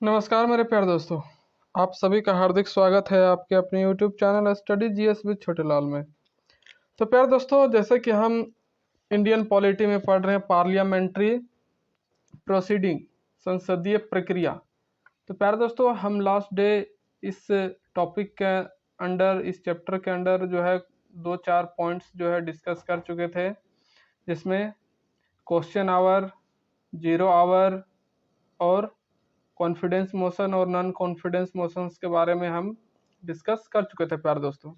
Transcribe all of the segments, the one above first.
नमस्कार मेरे प्यारे दोस्तों। आप सभी का हार्दिक स्वागत है आपके अपने YouTube channel study GS with छोटे लाल में। तो प्यारे दोस्तों, जैसे कि हम इंडियन पॉलिटी में पढ़ रहे हैं पार्लियामेंट्री प्रोसीडिंग, संसदीय प्रक्रिया। तो प्यारे दोस्तों, हम लास्ट डे इस टॉपिक के अंडर, इस चैप्टर के अंडर जो है 2-4 पॉइंट्स जो है डिस्कस कर चुके थे, जिसमें क्वेश्चन आवर, जीरो आवर और कॉन्फिडेंस मोशन और नॉन कॉन्फिडेंस मोशंस के बारे में हम डिस्कस कर चुके थे प्यारे दोस्तों।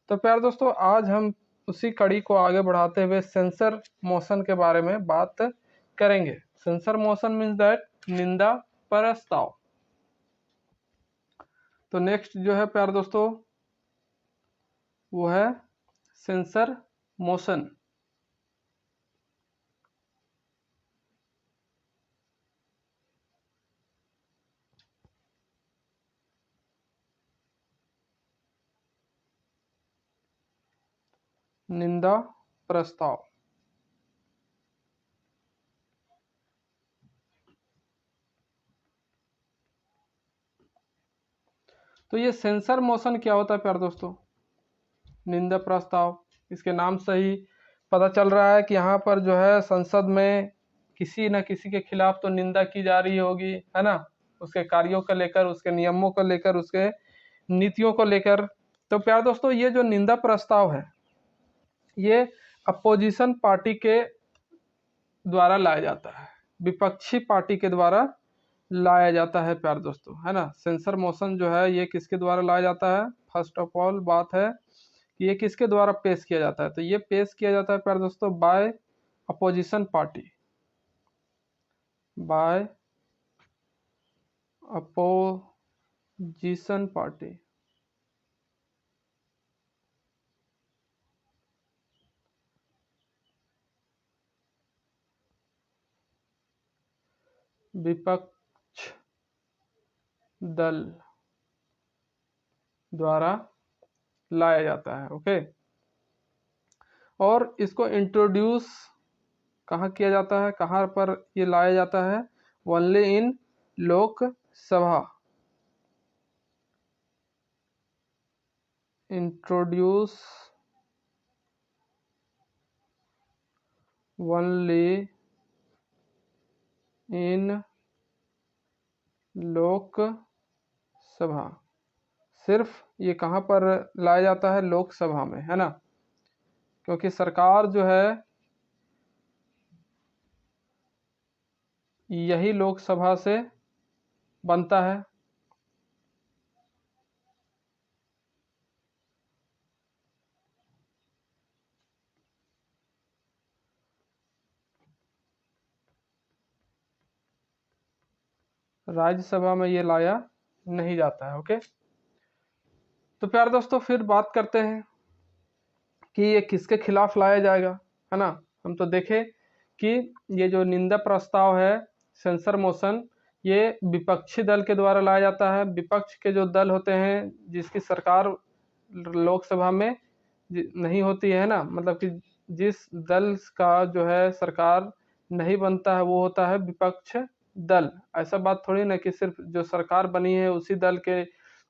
तो प्यारे दोस्तों, आज हम उसी कड़ी को आगे बढ़ाते हुए सेंसर मोशन के बारे में बात करेंगे। सेंसर मोशन मीन्स दैट निंदा प्रस्ताव। तो नेक्स्ट जो है प्यारे दोस्तों वो है सेंसर मोशन। निंदा प्रस्ताव। तो ये सेंसर मोशन क्या होता है प्यारे दोस्तों? निंदा प्रस्ताव, इसके नाम से ही पता चल रहा है कि यहाँ पर जो है संसद में किसी न किसी के खिलाफ तो निंदा की जा रही होगी, है ना, उसके कार्यों को लेकर, उसके नियमों को लेकर, उसके नीतियों को लेकर। तो प्यारे दोस्तों, ये जो निंदा प्रस्ताव है ये अपोजिशन पार्टी के द्वारा लाया जाता है, विपक्षी पार्टी के द्वारा लाया जाता है प्यारे दोस्तों, है ना। सेंसर मोशन जो है ये किसके द्वारा लाया जाता है? फर्स्ट ऑफ ऑल बात है कि ये किसके द्वारा पेश किया जाता है। तो ये पेश किया जाता है प्यारे दोस्तों by opposition party, by opposition party. विपक्ष दल द्वारा लाया जाता है, ओके। और इसको इंट्रोड्यूस कहाँ किया जाता है, कहाँ पर ये लाया जाता है? Only in Lok Sabha. Introduce only in Lok Sabha. सिर्फ ये कहाँ पर लाया जाता है? लोकसभा में, है ना, क्योंकि सरकार जो है यही लोकसभा से बनता है। राज्यसभा में ये लाया नहीं जाता है, ओके। तो प्यारे दोस्तों, फिर बात करते हैं कि ये किसके खिलाफ लाया जाएगा, है ना। हम तो देखें कि ये जो निंदा प्रस्ताव है, सेंसर मोशन, ये विपक्षी दल के द्वारा लाया जाता है। विपक्ष के जो दल होते हैं जिसकी सरकार लोकसभा में नहीं होती है ना, मतलब कि जिस दल का जो है सरकार नहीं बनता है वो होता है विपक्ष दल। ऐसा बात थोड़ी ना कि सिर्फ जो सरकार बनी है उसी दल के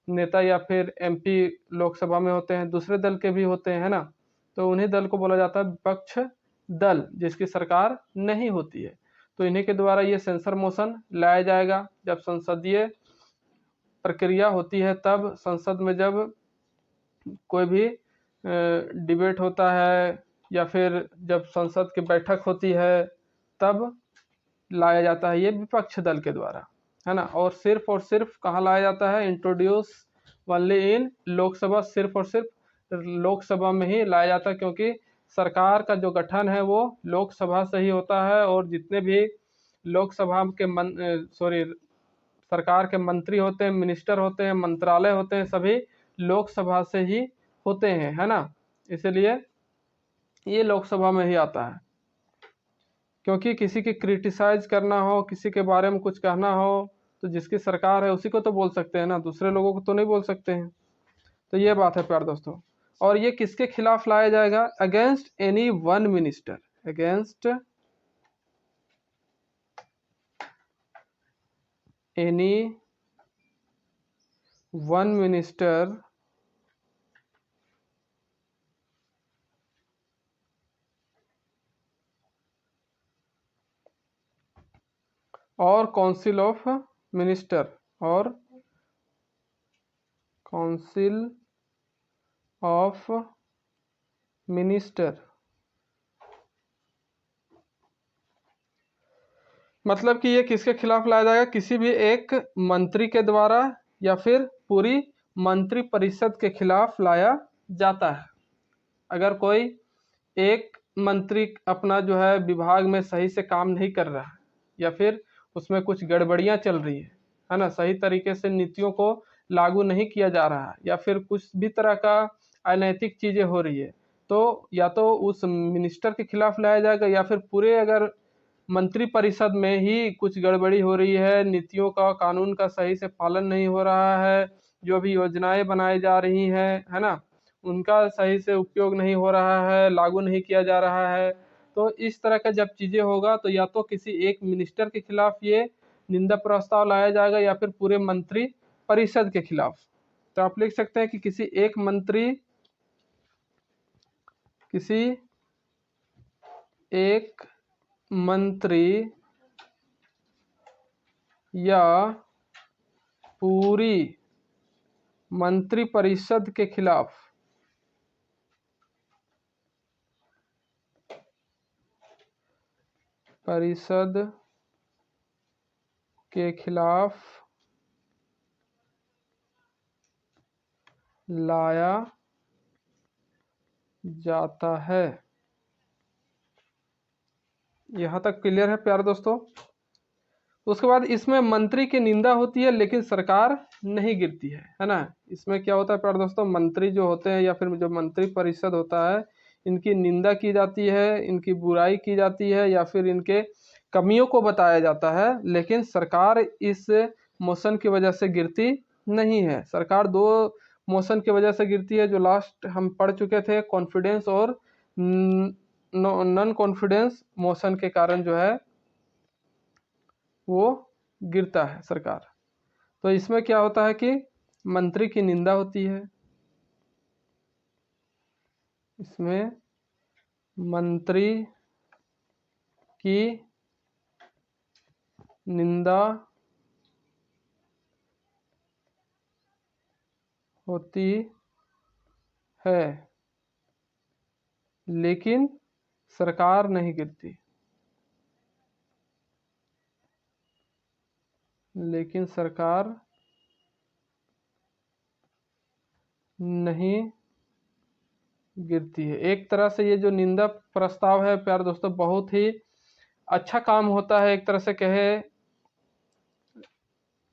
नेता या फिर एमपी लोकसभा में होते हैं, दूसरे दल के भी होते हैं, है ना। तो उन्हीं दल को बोला जाता है विपक्ष दल, जिसकी सरकार नहीं होती है। तो इन्हीं के द्वारा ये सेंसर मोशन लाया जाएगा। जब संसदीय प्रक्रिया होती है, तब संसद में जब कोई भी डिबेट होता है या फिर जब संसद की बैठक होती है, तब लाया जाता है ये विपक्ष दल के द्वारा, है ना। और सिर्फ कहाँ लाया जाता है? Introduce only in Lok Sabha. सिर्फ और सिर्फ लोकसभा में ही लाया जाता है, क्योंकि सरकार का जो गठन है वो लोकसभा से ही होता है। और जितने भी लोकसभा के सरकार के मंत्री होते हैं, मिनिस्टर होते हैं, मंत्रालय होते हैं, सभी लोकसभा से ही होते हैं, है ना। इसलिए ये लोकसभा में ही आता है, क्योंकि किसी की क्रिटिसाइज करना हो, किसी के बारे में कुछ कहना हो, तो जिसकी सरकार है उसी को तो बोल सकते हैं ना, दूसरे लोगों को तो नहीं बोल सकते हैं। तो ये बात है प्यारे दोस्तों। और ये किसके खिलाफ लाया जाएगा? Against any one minister, against any one minister और काउंसिल ऑफ मिनिस्टर और काउंसिल ऑफ मिनिस्टर, मतलब कि ये किसके खिलाफ लाया जाएगा? किसी भी एक मंत्री के द्वारा या फिर पूरी मंत्री परिषद के खिलाफ लाया जाता है। अगर कोई एक मंत्री अपना जो है विभाग में सही से काम नहीं कर रहा है या फिर उसमें कुछ गड़बड़ियां चल रही है ना, सही तरीके से नीतियों को लागू नहीं किया जा रहा है या फिर कुछ भी तरह का अनैतिक चीजें हो रही है, तो या तो उस मिनिस्टर के खिलाफ लाया जाएगा या फिर पूरे अगर मंत्री परिषद में ही कुछ गड़बड़ी हो रही है, नीतियों का कानून का सही से पालन नहीं हो रहा है, जो भी योजनाएं बनाई जा रही हैं है ना, उनका सही से उपयोग नहीं हो रहा है, लागू नहीं किया जा रहा है, तो इस तरह का जब चीजें होगा तो या तो किसी एक मिनिस्टर के खिलाफ ये निंदा प्रस्ताव लाया जाएगा या फिर पूरे मंत्री परिषद के खिलाफ। तो आप लिख सकते हैं कि किसी एक मंत्री या पूरी मंत्री परिषद के खिलाफ लाया जाता है। यहां तक क्लियर है प्यारे दोस्तों? उसके बाद इसमें मंत्री की निंदा होती है लेकिन सरकार नहीं गिरती है ना। इसमें क्या होता है प्यारे दोस्तों, मंत्री जो होते हैं या फिर जो मंत्री परिषद होता है, इनकी निंदा की जाती है, इनकी बुराई की जाती है या फिर इनके कमियों को बताया जाता है, लेकिन सरकार इस मोशन की वजह से गिरती नहीं है। सरकार दो मोशन की वजह से गिरती है जो लास्ट हम पढ़ चुके थे, कॉन्फिडेंस और नॉन कॉन्फिडेंस मोशन के कारण जो है वो गिरता है सरकार। तो इसमें क्या होता है कि मंत्री की निंदा होती है, इसमें मंत्री की निंदा होती है लेकिन सरकार नहीं गिरती, लेकिन सरकार नहीं गिरती है। एक तरह से ये जो निंदा प्रस्ताव है प्यारे दोस्तों बहुत ही अच्छा काम होता है, एक तरह से कहे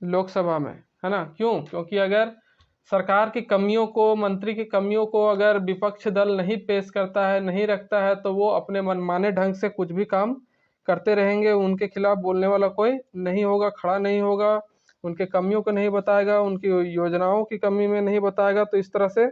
लोकसभा में, है ना। क्यों? क्योंकि अगर सरकार की कमियों को, मंत्री की कमियों को अगर विपक्ष दल नहीं पेश करता है, नहीं रखता है, तो वो अपने मनमाने ढंग से कुछ भी काम करते रहेंगे, उनके खिलाफ बोलने वाला कोई नहीं होगा, खड़ा नहीं होगा, उनके कमियों को नहीं बताएगा, उनकी योजनाओं की कमी में नहीं बताएगा, तो इस तरह से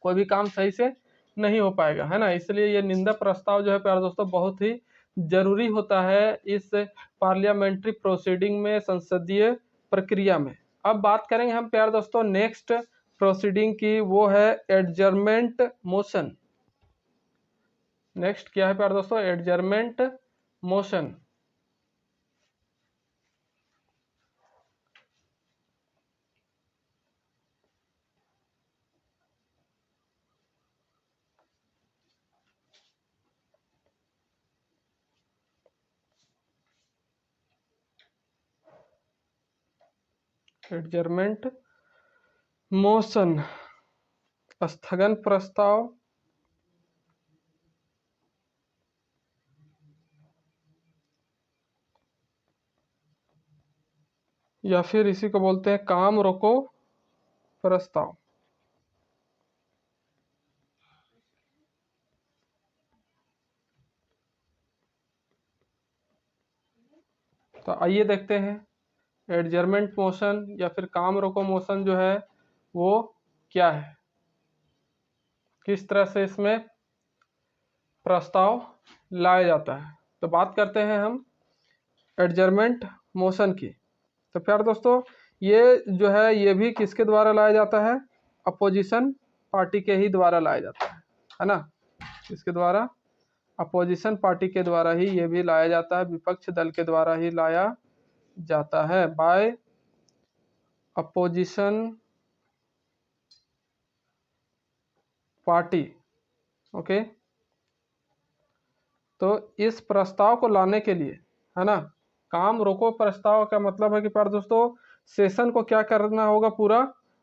कोई भी काम सही से नहीं हो पाएगा, है ना। इसलिए ये निंदा प्रस्ताव जो है प्यारे दोस्तों बहुत ही जरूरी होता है इस पार्लियामेंट्री प्रोसीडिंग में, संसदीय प्रक्रिया में। अब बात करेंगे हम प्यारे दोस्तों नेक्स्ट प्रोसीडिंग की, वो है एडजर्नमेंट मोशन। नेक्स्ट क्या है प्यारे दोस्तों? Adjournment motion. एडजर्नमेंट मोशन, स्थगन प्रस्ताव या फिर इसी को बोलते हैं काम रोको प्रस्ताव। तो आइए देखते हैं एडजर्नमेंट मोशन या फिर काम रोको मोशन जो है वो क्या है, किस तरह से इसमें प्रस्ताव लाया जाता है। तो बात करते हैं हम एडजर्नमेंट मोशन की। तो प्यारे दोस्तों ये जो है ये भी किसके द्वारा लाया जाता है, अपोजिशन पार्टी के ही द्वारा लाया जाता है ना, इसके द्वारा अपोजिशन पार्टी के द्वारा ही ये भी लाया जाता है, विपक्ष दल के द्वारा ही लाया जाता है, बाय अपोजिशन पार्टी। ओके, तो इस प्रस्ताव को लाने के लिए, है ना, काम रोको प्रस्ताव का मतलब है कि प्यारे दोस्तों सेशन को क्या करना होगा, पूरा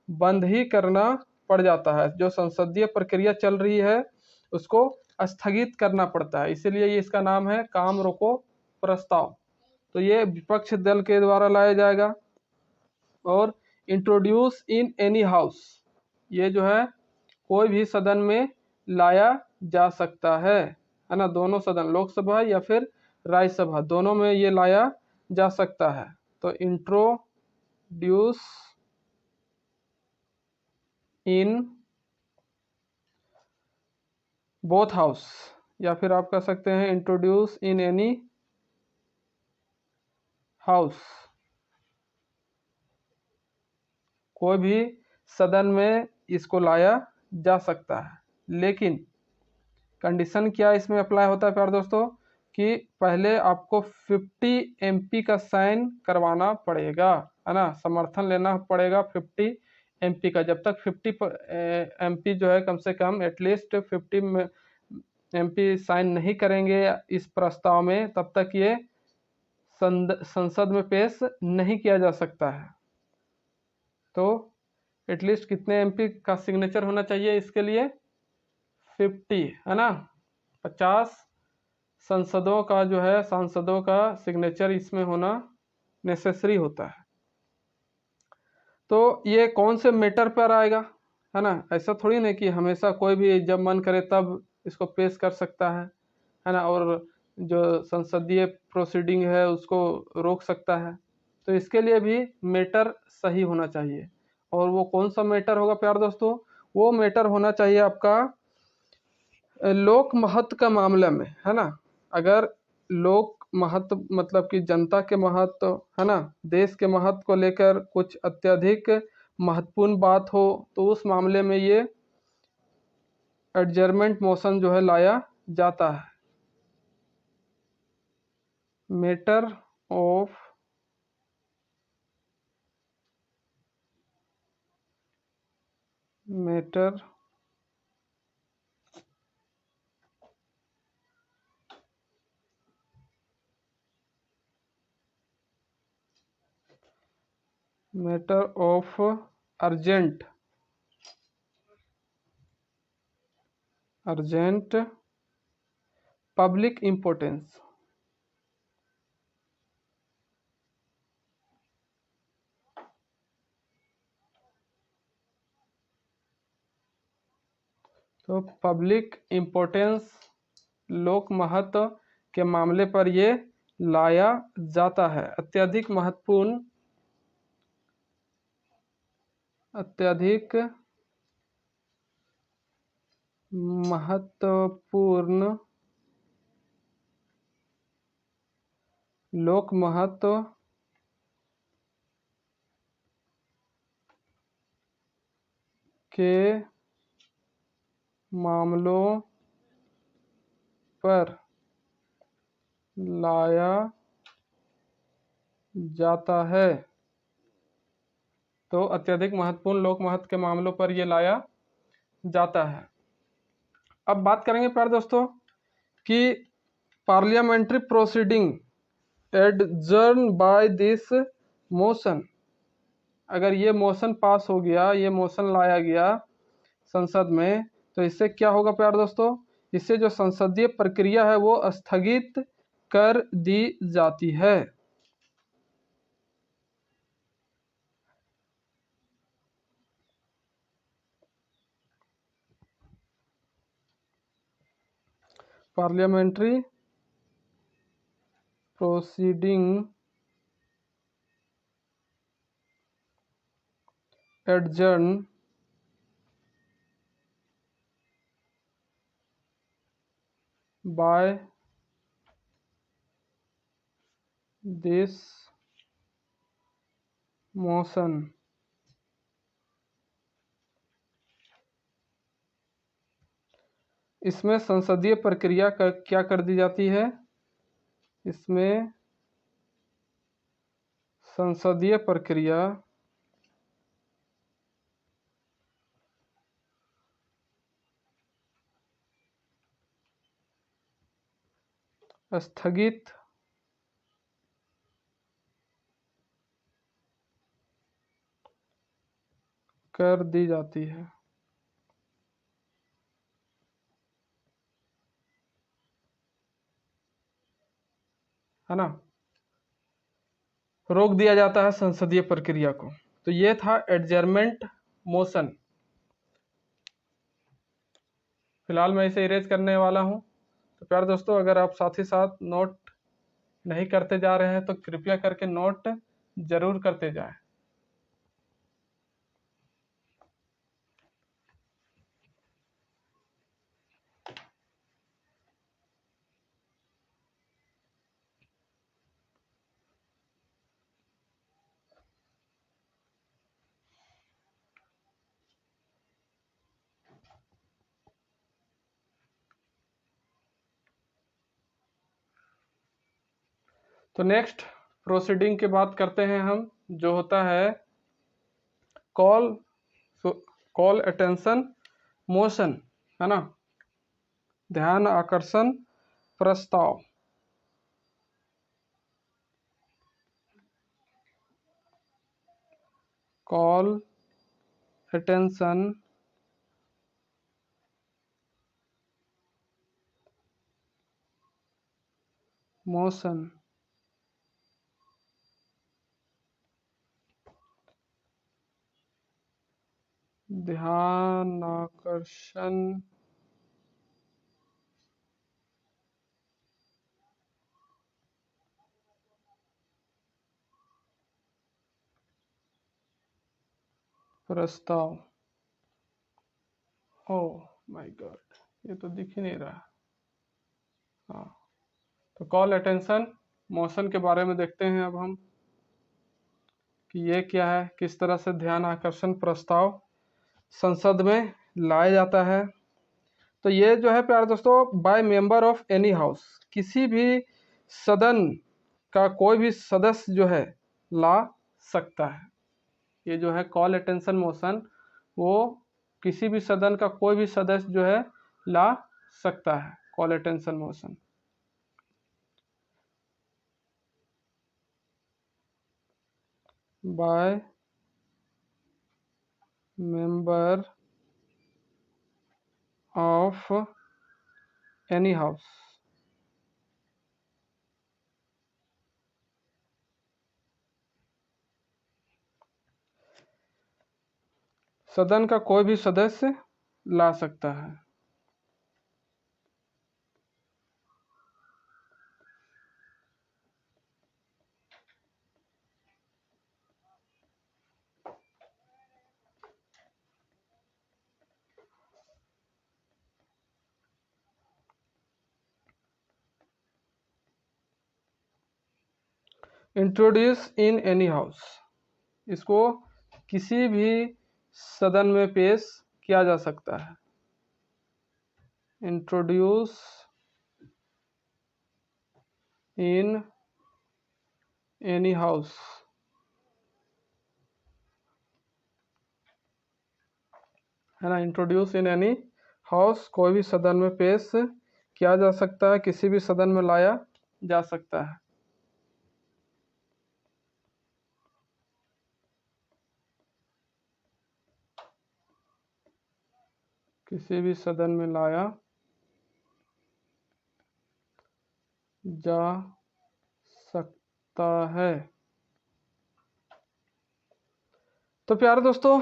बंद ही करना पड़ जाता है, जो संसदीय प्रक्रिया चल रही है उसको स्थगित करना पड़ता है, इसीलिए ये इसका नाम है काम रोको प्रस्ताव। तो ये विपक्ष दल के द्वारा लाया जाएगा। और इंट्रोड्यूस इन एनी हाउस, ये जो है कोई भी सदन में लाया जा सकता है ना, दोनों सदन लोकसभा या फिर राज्यसभा दोनों में ये लाया जा सकता है। तो इंट्रोड्यूस इन बोथ हाउस, या फिर आप कह सकते हैं इंट्रोड्यूस इन एनी हाउस, कोई भी सदन में इसको लाया जा सकता है, लेकिन कंडीशन क्या इसमें अप्लाई होता है प्यारे दोस्तों कि पहले आपको 50 एमपी का साइन करवाना पड़ेगा, है ना, समर्थन लेना पड़ेगा 50 एमपी का। जब तक 50 एमपी जो है कम से कम एटलीस्ट 50 एमपी साइन नहीं करेंगे इस प्रस्ताव में, तब तक ये संसद में पेश नहीं किया जा सकता है। तो एटलीस्ट कितने एमपी का सिग्नेचर होना चाहिए इसके लिए, 50, है ना, 50 संसदों का जो है सांसदों का सिग्नेचर इसमें होना नेसेसरी होता है। तो ये कौन से मैटर पर आएगा, है ना, ऐसा थोड़ी नहीं कि हमेशा कोई भी जब मन करे तब इसको पेश कर सकता है ना, और जो संसदीय प्रोसीडिंग है उसको रोक सकता है। तो इसके लिए भी मैटर सही होना चाहिए, और वो कौन सा मैटर होगा प्यारे दोस्तों, वो मैटर होना चाहिए आपका लोक महत्व का मामले में, है ना। अगर लोक महत्व मतलब कि जनता के महत्व, है ना, देश के महत्व को लेकर कुछ अत्यधिक महत्वपूर्ण बात हो तो उस मामले में ये एडजर्नमेंट मोशन जो है लाया जाता है। Matter of matter matter of urgent public importance, तो पब्लिक इम्पोर्टेंस लोक महत्व के मामले पर ये लाया जाता है। अत्यधिक महत्वपूर्ण लोक महत्व के मामलों पर लाया जाता है। तो अत्यधिक महत्वपूर्ण लोक महत्व के मामलों पर यह लाया जाता है। अब बात करेंगे प्यारे दोस्तों कि parliamentary proceeding adjourn by this motion, अगर ये मोशन पास हो गया, ये मोशन लाया गया संसद में, तो इससे क्या होगा प्यारे दोस्तों, इससे जो संसदीय प्रक्रिया है वो स्थगित कर दी जाती है। Parliamentary proceeding adjourn by this motion. इसमें संसदीय प्रक्रिया क्या कर दी जाती है? इसमें संसदीय प्रक्रिया स्थगित कर दी जाती है ना, रोक दिया जाता है संसदीय प्रक्रिया को। तो ये था एडजर्नमेंट मोशन। फिलहाल मैं इसे इरेज करने वाला हूँ। तो प्यारे दोस्तों, अगर आप साथ ही साथ नोट नहीं करते जा रहे हैं तो कृपया करके नोट जरूर करते जाएं। तो नेक्स्ट प्रोसीडिंग की बात करते हैं हम, जो होता है कॉल कॉल अटेंशन मोशन, है ना, ध्यान आकर्षण प्रस्ताव। कॉल अटेंशन मोशन, ध्यान आकर्षण प्रस्ताव। ओह माय गॉड, ये तो दिख ही नहीं रहा। हाँ, तो कॉल अटेंशन मोशन के बारे में देखते हैं अब हम कि ये क्या है, किस तरह से ध्यान आकर्षण प्रस्ताव संसद में लाया जाता है। तो ये जो है प्यारे दोस्तों, by member of any house, किसी भी सदन का कोई भी सदस्य जो है ला सकता है। ये जो है कॉल अटेंशन मोशन, वो किसी भी सदन का कोई भी सदस्य जो है ला सकता है, call attention motion. By member of any house, सदन का कोई भी सदस्य ला सकता है। इंट्रोड्यूस इन एनी हाउस, इसको किसी भी सदन में पेश किया जा सकता है। इंट्रोड्यूस इन एनी हाउस, है ना, इंट्रोड्यूस इन एनी हाउस कोई भी सदन में पेश किया जा सकता है, किसी भी सदन में लाया जा सकता है। किसी भी सदन में लाया जा सकता है। तो प्यारे दोस्तों,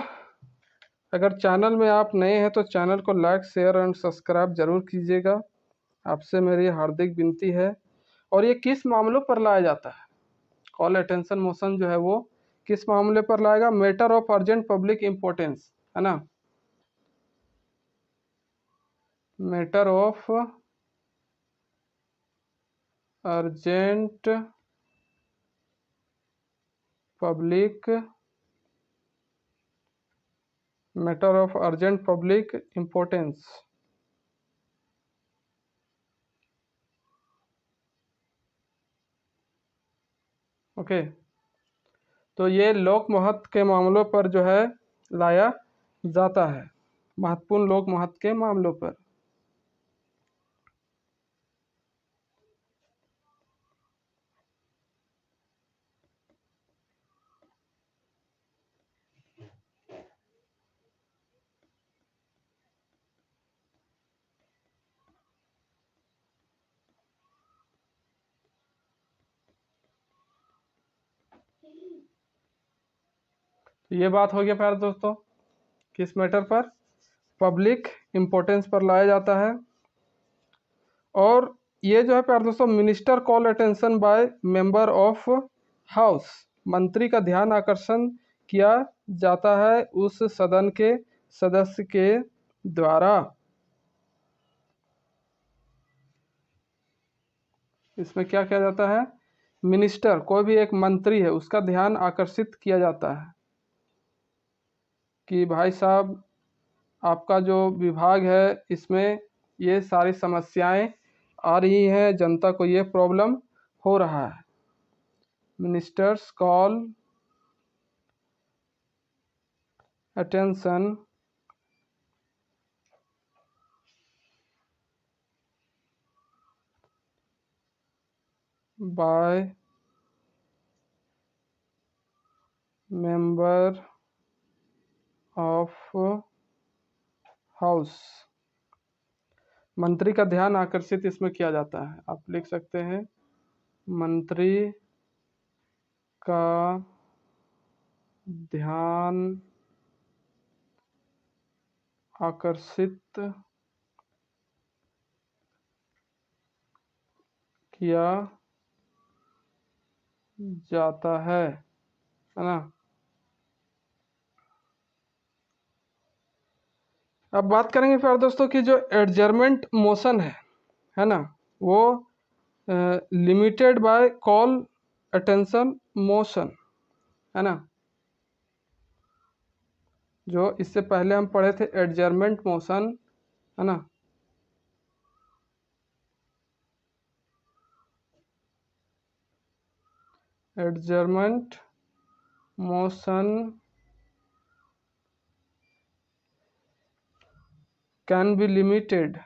अगर चैनल में आप नए हैं तो चैनल को लाइक शेयर एंड सब्सक्राइब जरूर कीजिएगा, आपसे मेरी हार्दिक विनती है। और ये किस मामलों पर लाया जाता है, कॉल अटेंशन मोशन जो है वो किस मामले पर लाएगा? Matter of urgent public importance, है ना, matter of urgent public matter of urgent public importance. Okay, तो ये लोक महत्व के मामलों पर जो है लाया जाता है, महत्वपूर्ण लोक महत्व के मामलों पर। तो ये बात हो गया प्यारे दोस्तों, किस मैटर पर, पब्लिक इम्पोर्टेंस पर लाया जाता है। और ये जो है प्यारे दोस्तों, minister call attention by member of house, मंत्री का ध्यान आकर्षण किया जाता है उस सदन के सदस्य के द्वारा। इसमें क्या किया जाता है, मिनिस्टर, कोई भी एक मंत्री है, उसका ध्यान आकर्षित किया जाता है कि भाई साहब आपका जो विभाग है इसमें ये सारी समस्याएं आ रही हैं, जनता को ये प्रॉब्लम हो रहा है। Ministers call attention by member of house, मंत्री का ध्यान आकर्षित इसमें किया जाता है। आप लिख सकते हैं मंत्री का ध्यान आकर्षित किया जाता है ना। अब बात करेंगे प्यारे दोस्तों कि जो एडजर्मेंट मोशन है ना, वो limited by call attention motion, है ना। जो इससे पहले हम पढ़े थे एडजर्मेंट मोशन, है ना, adjournment motion can be limited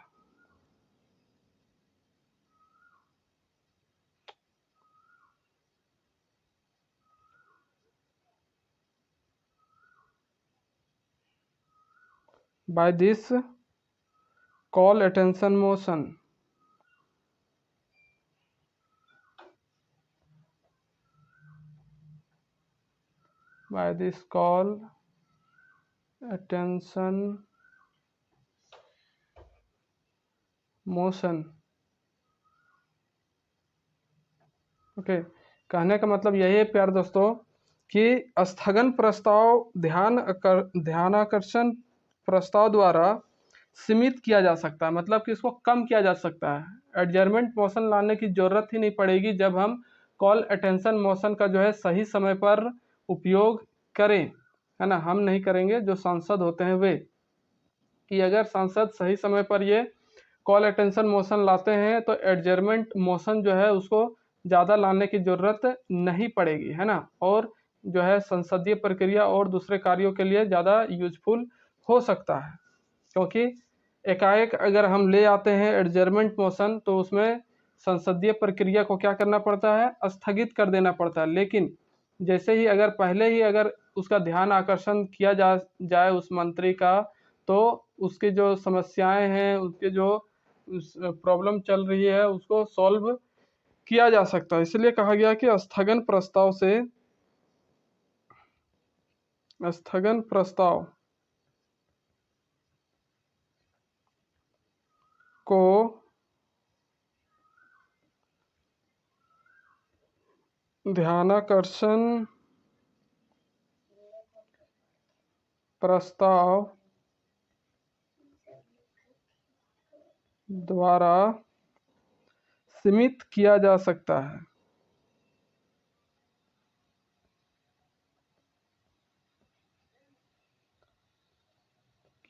by this call attention motion, by this call attention motion। Okay, कहने का मतलब यही है प्यारे दोस्तों कि स्थगन प्रस्ताव ध्यानाकर्षण प्रस्ताव द्वारा सीमित किया जा सकता है, मतलब कि इसको कम किया जा सकता है। एडजर्मेंट मोशन लाने की जरूरत ही नहीं पड़ेगी जब हम कॉल अटेंशन मोशन का जो है सही समय पर उपयोग करें, है ना। हम नहीं करेंगे, जो सांसद होते हैं वे, कि अगर सांसद सही समय पर ये कॉल अटेंशन मोशन लाते हैं तो एडजर्मेंट मोशन जो है उसको ज़्यादा लाने की ज़रूरत नहीं पड़ेगी, है ना। और जो है संसदीय प्रक्रिया और दूसरे कार्यों के लिए ज़्यादा यूजफुल हो सकता है, क्योंकि एकाएक अगर हम ले आते हैं एडजर्मेंट मोशन तो उसमें संसदीय प्रक्रिया को क्या करना पड़ता है, स्थगित कर देना पड़ता है। लेकिन जैसे ही अगर पहले ही अगर उसका ध्यान आकर्षण किया जाए उस मंत्री का, तो उसकी जो समस्याएं हैं, उसके जो प्रॉब्लम चल रही है उसको सॉल्व किया जा सकता है। इसलिए कहा गया कि स्थगन प्रस्ताव को ध्यानाकर्षण प्रस्ताव द्वारा सीमित किया जा सकता है।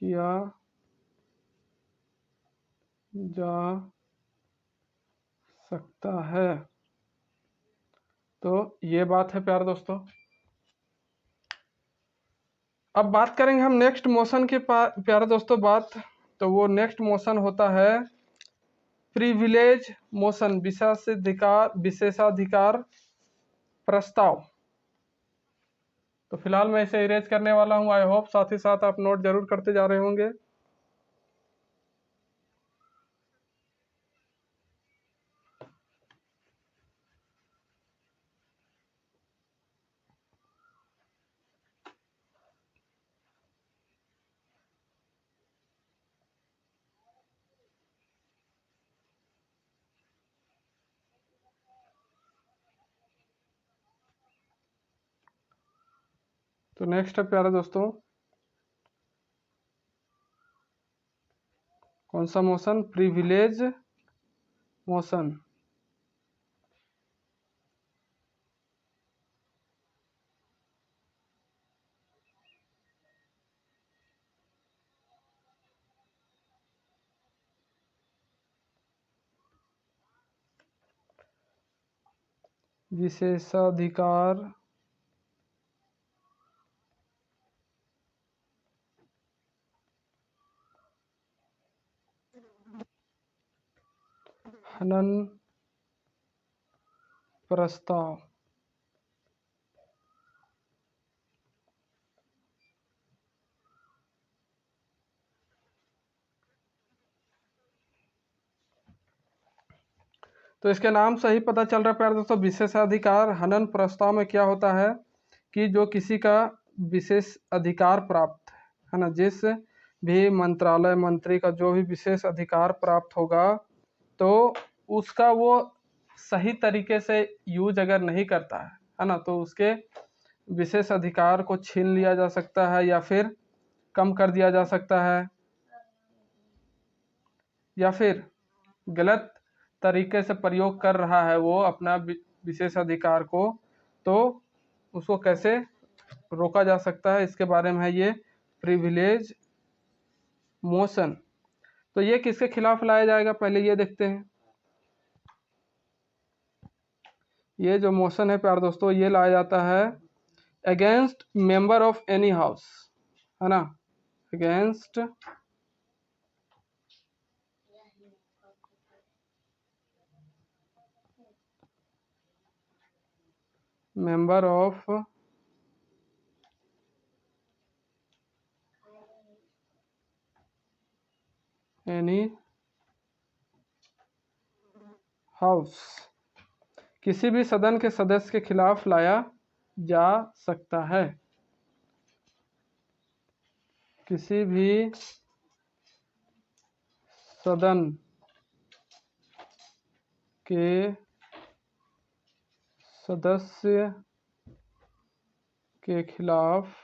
किया जा सकता है। तो ये बात है प्यारे दोस्तों। अब बात करेंगे हम नेक्स्ट मोशन के प्यारे दोस्तों बात। तो वो नेक्स्ट मोशन होता है प्रिविलेज मोशन, विशेषाधिकार प्रस्ताव। तो फिलहाल मैं इसे इरेज करने वाला हूं। आई होप साथ ही साथ आप नोट जरूर करते जा रहे होंगे। तो नेक्स्ट है प्यारे दोस्तों कौन सा मोशन? Privilege motion. विशेषाधिकार हनन प्रस्ताव। तो इसके नाम से ही पता चल रहा है प्यारे दोस्तों, विशेषाधिकार हनन प्रस्ताव में क्या होता है कि जो किसी का विशेष अधिकार प्राप्त है ना, जिस भी मंत्रालय मंत्री का जो भी विशेष अधिकार प्राप्त होगा, तो उसका वो सही तरीके से यूज अगर नहीं करता है ना, तो उसके विशेष अधिकार को छीन लिया जा सकता है या फिर कम कर दिया जा सकता है, या फिर गलत तरीके से प्रयोग कर रहा है वो अपना विशेष अधिकार को, तो उसको कैसे रोका जा सकता है, इसके बारे में है ये प्रिविलेज मोशन। तो ये किसके खिलाफ लाया जाएगा पहले ये देखते हैं। ये जो मोशन है प्यारे दोस्तों ये लाया जाता है against member of any house, है ना, against member of any house, किसी भी सदन के सदस्य के खिलाफ लाया जा सकता है। किसी भी सदन के सदस्य के खिलाफ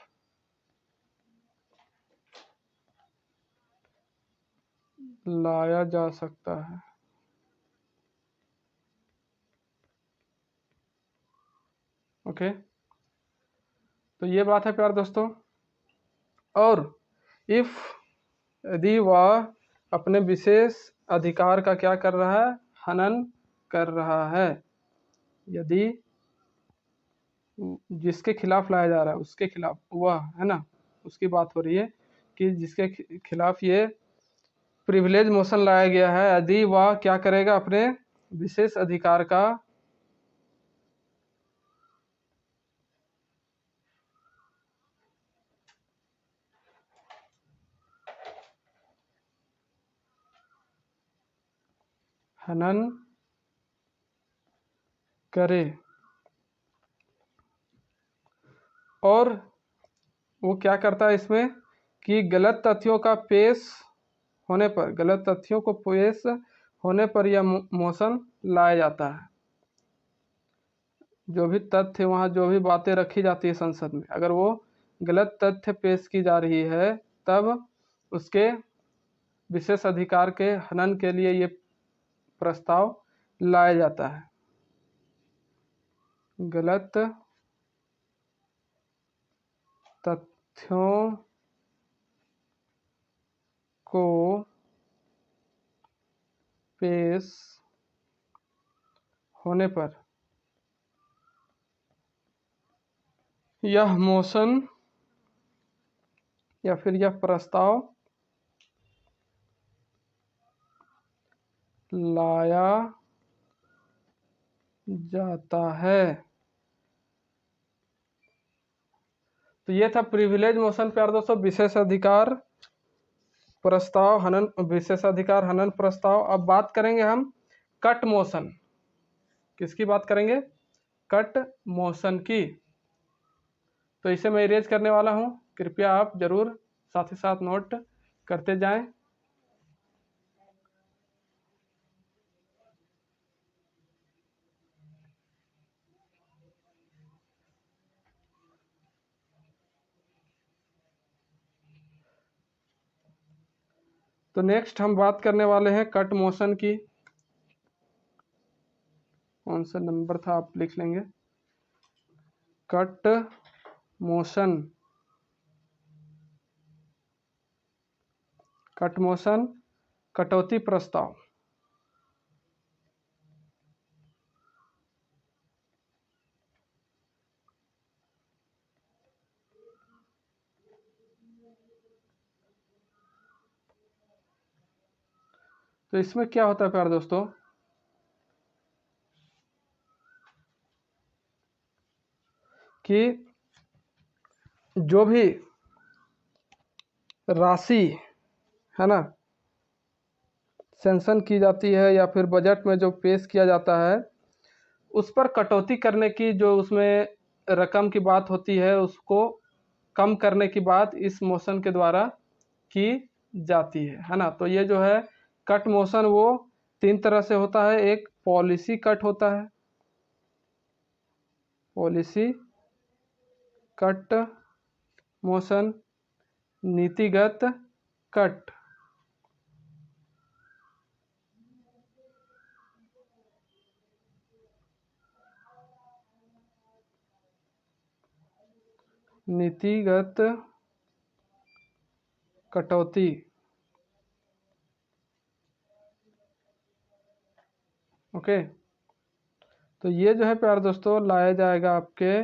लाया जा सकता है। ओके, तो ये बात है प्यारे दोस्तों। और इफ यदि वह अपने विशेष अधिकार का क्या कर रहा है? हनन कर रहा है। यदि जिसके खिलाफ लाया जा रहा है उसके खिलाफ वह, है ना, उसकी बात हो रही है कि जिसके खिलाफ ये प्रिविलेज मोशन लाया गया है, यदि वह क्या करेगा? अपने विशेष अधिकार का हनन करे, और वो क्या करता है इसमें कि गलत तथ्यों का पेश होने पर, गलत तथ्यों को पेश होने पर यह मोशन लाया जाता है। जो भी तथ्य वहाँ, जो भी बातें रखी जाती है संसद में, अगर वो गलत तथ्य पेश की जा रही है तब उसके विशेष अधिकार के हनन के लिए ये प्रस्ताव लाया जाता है। गलत तथ्यों को पेश होने पर यह मोशन या फिर यह प्रस्ताव लाया जाता है। तो ये था प्रिविलेज मोशन प्यार दोस्तों, विशेषाधिकार प्रस्ताव हनन, विशेषाधिकार हनन प्रस्ताव। अब बात करेंगे हम कट मोशन। किसकी बात करेंगे? कट मोशन की। तो इसे मैं इरेज करने वाला हूं, कृपया आप जरूर साथ ही साथ नोट करते जाएं। तो नेक्स्ट हम बात करने वाले हैं कट मोशन की। कौन सा नंबर था आप लिख लेंगे। कट मोशन, कट मोशन कटौती प्रस्ताव। तो इसमें क्या होता है प्यार दोस्तों कि जो भी राशि है ना सैंक्शन की जाती है या फिर बजट में जो पेश किया जाता है, उस पर कटौती करने की जो उसमें रकम की बात होती है, उसको कम करने की बात इस मोशन के द्वारा की जाती है ना। तो ये जो है कट मोशन वो 3 तरह से होता है। एक पॉलिसी कट होता है, पॉलिसी कट मोशन, नीतिगत कट, नीतिगत कटौती। ओके, तो ये जो है प्यार दोस्तों लाया जाएगा आपके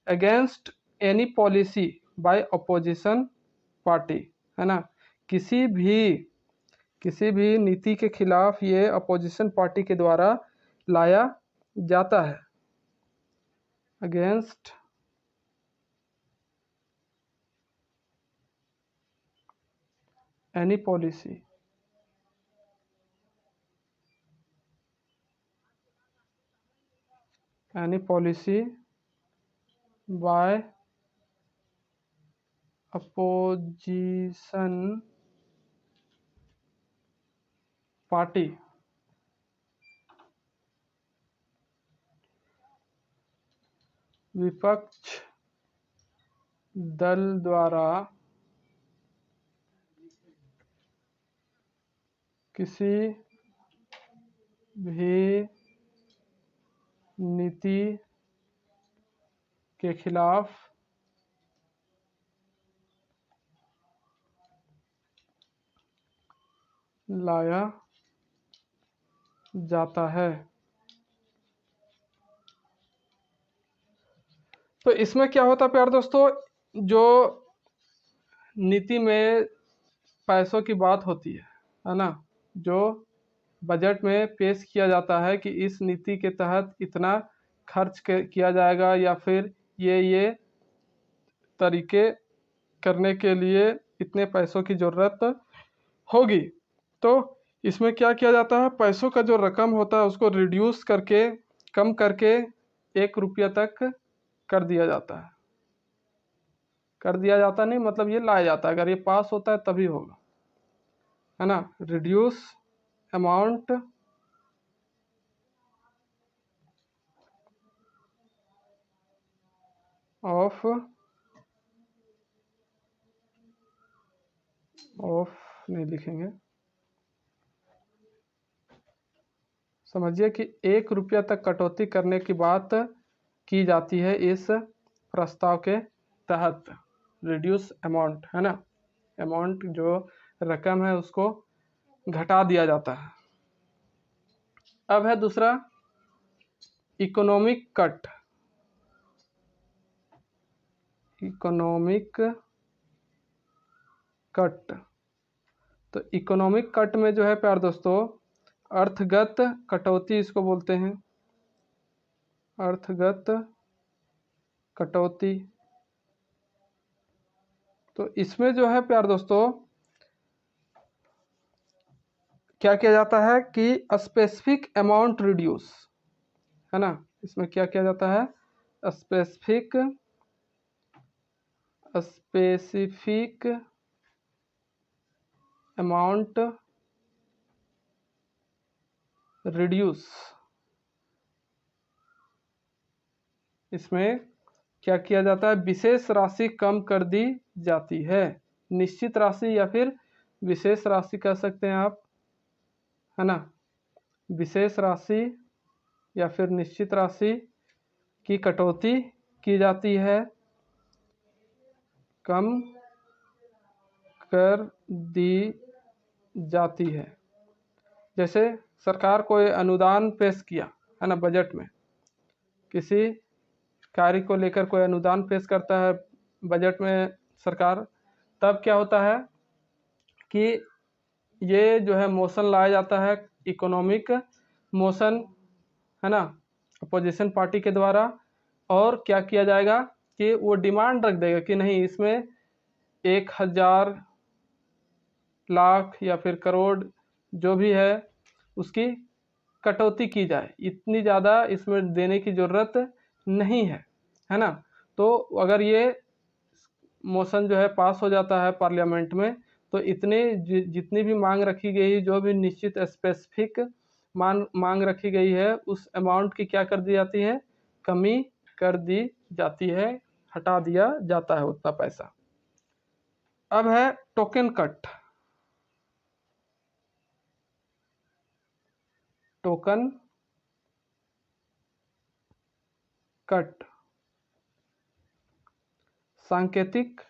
against any policy bye opposition party, है ना। किसी भी नीति के खिलाफ ये अपोजिशन पार्टी के द्वारा लाया जाता है। Against any policy bye opposition party, विपक्ष दल द्वारा किसी भी नीति के खिलाफ लाया जाता है। तो इसमें क्या होता है प्यार दोस्तों, जो नीति में पैसों की बात होती है ना, जो बजट में पेश किया जाता है कि इस नीति के तहत इतना खर्च किया जाएगा या फिर ये तरीके करने के लिए इतने पैसों की ज़रूरत होगी। तो इसमें क्या किया जाता है, पैसों का जो रकम होता है उसको रिड्यूस करके, कम करके 1 रुपया तक कर दिया जाता है। कर दिया जाता नहीं मतलब ये लाया जाता है, अगर ये पास होता है तभी होगा, है ना। रिड्यूस अमाउंट ऑफ नहीं लिखेंगे, समझिए कि 1 रुपया तक कटौती करने की बात की जाती है इस प्रस्ताव के तहत। रिड्यूस अमाउंट, है ना, अमाउंट जो रकम है उसको घटा दिया जाता है। अब है दूसरा इकोनॉमिक कट। इकोनॉमिक कट, तो इकोनॉमिक कट में जो है प्यार दोस्तों अर्थगत कटौती इसको बोलते हैं, अर्थगत कटौती। तो इसमें जो है प्यार दोस्तों क्या किया जाता है कि स्पेसिफिक अमाउंट रिड्यूस, है ना। इसमें क्या किया जाता है, स्पेसिफिक अमाउंट रिड्यूस। इसमें क्या किया जाता है, विशेष राशि कम कर दी जाती है। निश्चित राशि या फिर विशेष राशि कह सकते हैं आप, है ना। विशेष राशि या फिर निश्चित राशि की कटौती की जाती है, कम कर दी जाती है। जैसे सरकार कोई अनुदान पेश किया, है ना, बजट में किसी कार्य को लेकर कोई अनुदान पेश करता है बजट में सरकार, तब क्या होता है कि ये जो है मोशन लाया जाता है, इकोनॉमिक मोशन, है ना, अपोजिशन पार्टी के द्वारा। और क्या किया जाएगा कि वो डिमांड रख देगा कि नहीं, इसमें 1000 लाख या फिर करोड़ जो भी है उसकी कटौती की जाए, इतनी ज़्यादा इसमें देने की ज़रूरत नहीं है ना। तो अगर ये मोशन जो है पास हो जाता है पार्लियामेंट में, तो इतने जितनी भी मांग रखी गई, जो भी निश्चित स्पेसिफिक मांग रखी गई है, उस अमाउंट की क्या कर दी जाती है, कमी कर दी जाती है, हटा दिया जाता है उतना पैसा। अब है टोकन कट। टोकन कट सांकेतिक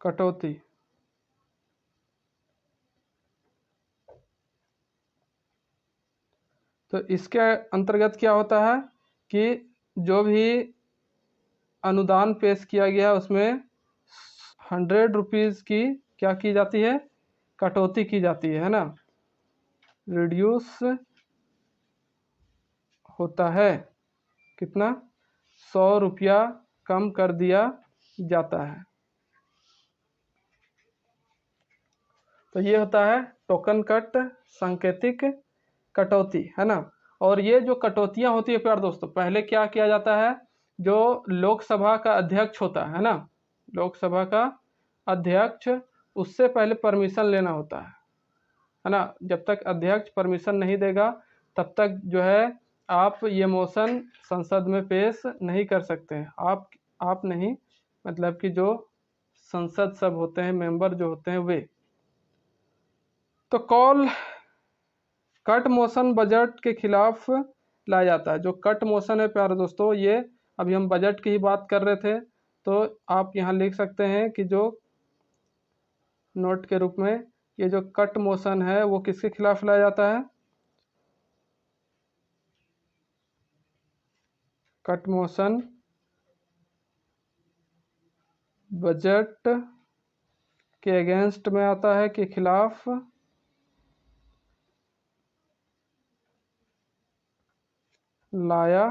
कटौती। तो इसके अंतर्गत क्या होता है कि जो भी अनुदान पेश किया गया उसमें 100 रुपीज़ की क्या की जाती है, कटौती की जाती है ना, रिड्यूस होता है। कितना, 100 रुपया कम कर दिया जाता है। तो ये होता है टोकन कट, सांकेतिक कटौती, है ना। और ये जो कटौतियां होती है प्यार दोस्तों, पहले क्या किया जाता है, जो लोकसभा का अध्यक्ष होता है ना, लोकसभा का अध्यक्ष, उससे पहले परमिशन लेना होता है ना। जब तक अध्यक्ष परमिशन नहीं देगा तब तक जो है आप ये मोशन संसद में पेश नहीं कर सकते हैं। आप नहीं, मतलब कि जो संसद सब होते हैं, मेंबर जो होते हैं वे। तो कॉल कट मोशन बजट के खिलाफ लाया जाता है। जो कट मोशन है प्यारे दोस्तों, ये अभी हम बजट की ही बात कर रहे थे, तो आप यहाँ लिख सकते हैं कि जो नोट के रूप में ये जो कट मोशन है वो किसके खिलाफ लाया जाता है, कट मोशन बजट के अगेंस्ट में आता है, के खिलाफ लाया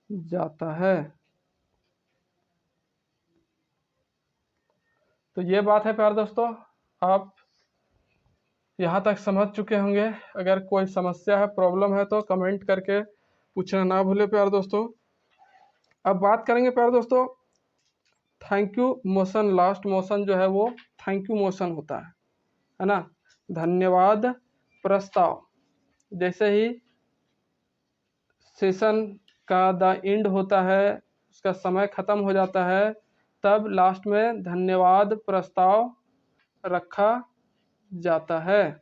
जाता है। तो ये बात है प्यारे दोस्तों, आप यहाँ तक समझ चुके होंगे। अगर कोई समस्या है, प्रॉब्लम है, तो कमेंट करके पूछना ना भूले प्यारे दोस्तों। अब बात करेंगे प्यारे दोस्तों thank you motion. Last motion जो है वो थैंक यू मोशन होता है ना। धन्यवाद प्रस्ताव, जैसे ही सेशन का द एंड होता है, उसका समय खत्म हो जाता है, तब लास्ट में धन्यवाद प्रस्ताव रखा जाता है।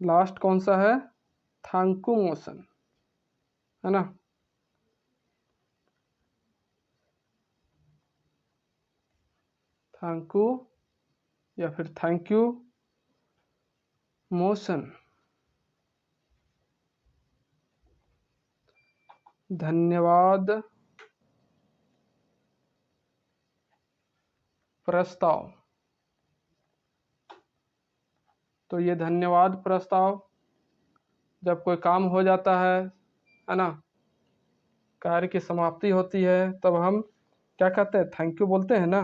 लास्ट कौन सा है, थैंक्यू मोशन, है ना। थैंक्यू या फिर थैंक यू मोशन, धन्यवाद प्रस्ताव। तो ये धन्यवाद प्रस्ताव जब कोई काम हो जाता है ना, कार्य की समाप्ति होती है, तब हम क्या कहते हैं, थैंक यू बोलते हैं ना।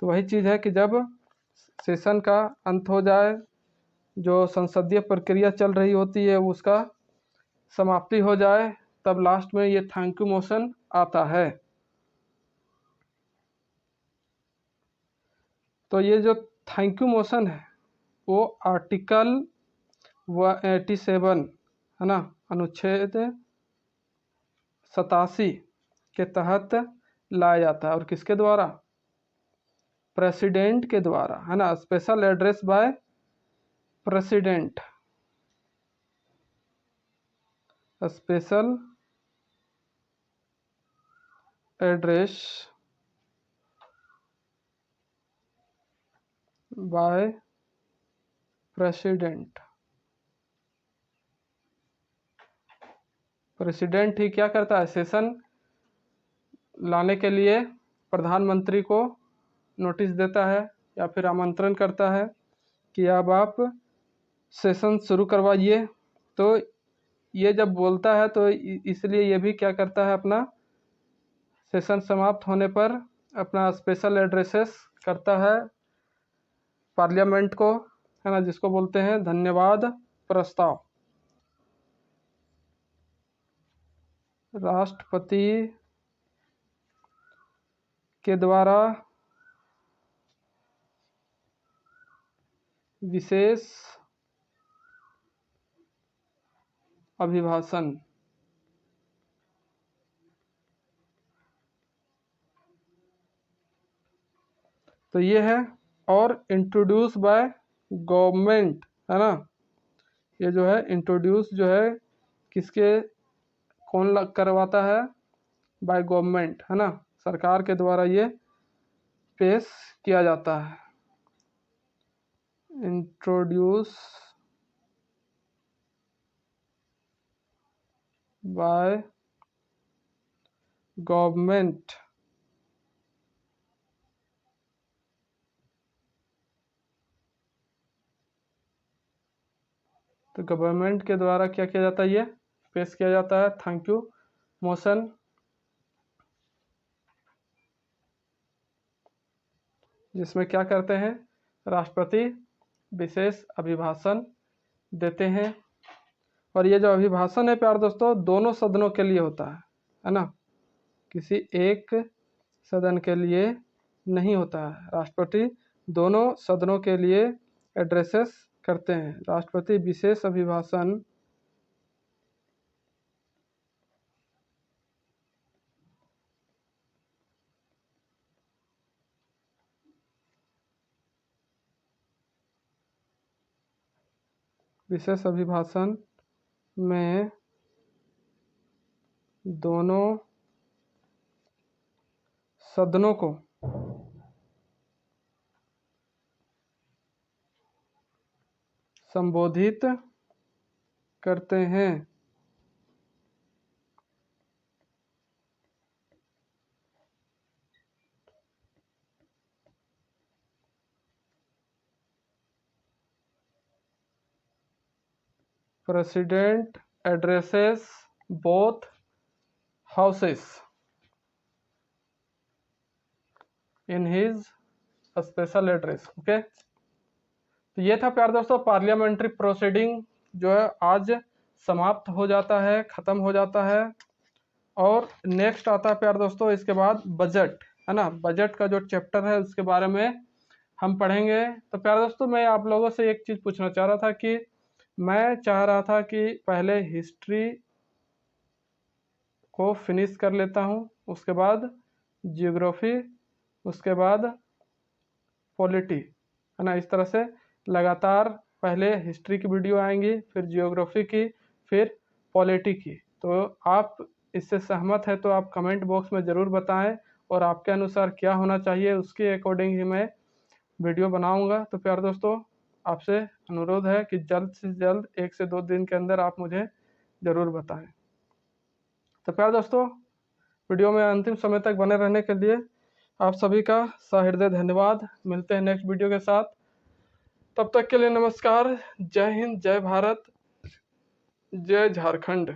तो वही चीज़ है कि जब सेशन का अंत हो जाए, जो संसदीय प्रक्रिया चल रही होती है उसका समाप्ति हो जाए, तब लास्ट में ये थैंक यू मोशन आता है। तो ये जो थैंक यू मोशन है वो आर्टिकल 87 है ना, अनुच्छेद 87 के तहत लाया जाता है। और किसके द्वारा, प्रेसिडेंट के द्वारा, है ना। Special address by president, special address by president. President ही क्या करता है, सेशन लाने के लिए प्रधानमंत्री को नोटिस देता है या फिर आमंत्रण करता है कि अब आप सेशन शुरू करवाइए। तो ये जब बोलता है तो इसलिए ये भी क्या करता है, अपना सेशन समाप्त होने पर अपना स्पेशल एड्रेसेस करता है पार्लियामेंट को, है ना, जिसको बोलते हैं धन्यवाद प्रस्ताव। राष्ट्रपति के द्वारा विशेष अभिभाषण, तो ये है। और इंट्रोड्यूस बाय गवर्नमेंट, है ना, ये जो है इंट्रोड्यूस जो है किसके, कौन करवाता है, बाय गवर्नमेंट, है ना, सरकार के द्वारा ये पेश किया जाता है। इंट्रोड्यूस बाय गवर्नमेंट, तो गवर्नमेंट के द्वारा क्या किया जाता है, ये पेश किया जाता है थैंक यू मोशन। जिसमें क्या करते हैं, राष्ट्रपति विशेष अभिभाषण देते हैं। और ये जो अभिभाषण है प्यार दोस्तों, दोनों सदनों के लिए होता है ना, किसी एक सदन के लिए नहीं होता है। राष्ट्रपति दोनों सदनों के लिए एड्रेसेस करते हैं। राष्ट्रपति विशेष अभिभाषण विशेष अभिभाषण में दोनों सदनों को संबोधित करते हैं। President addresses both houses in his special address. Okay, तो ये था प्यार दोस्तों पार्लियामेंट्री प्रोसीडिंग जो है आज समाप्त हो जाता है, खत्म हो जाता है। और नेक्स्ट आता है प्यार दोस्तों इसके बाद बजट, है ना। बजट का जो चैप्टर है उसके बारे में हम पढ़ेंगे। तो प्यार दोस्तों मैं आप लोगों से एक चीज़ पूछना चाह रहा था कि मैं चाह रहा था कि पहले हिस्ट्री को फिनिश कर लेता हूँ, उसके बाद जियोग्राफी, उसके बाद पॉलिटी, है ना। इस तरह से लगातार पहले हिस्ट्री की वीडियो आएंगी, फिर जियोग्राफी की, फिर पॉलिटी की। तो आप इससे सहमत है तो आप कमेंट बॉक्स में ज़रूर बताएं, और आपके अनुसार क्या होना चाहिए उसके अकॉर्डिंग ही मैं वीडियो बनाऊंगा। तो प्यारे दोस्तों, आपसे अनुरोध है कि जल्द से जल्द 1 से 2 दिन के अंदर आप मुझे ज़रूर बताएं। तो प्यारे दोस्तों, वीडियो में अंतिम समय तक बने रहने के लिए आप सभी का सहृदय धन्यवाद। मिलते हैं नेक्स्ट वीडियो के साथ, तब तक के लिए नमस्कार। जय हिंद, जय भारत, जय झारखंड।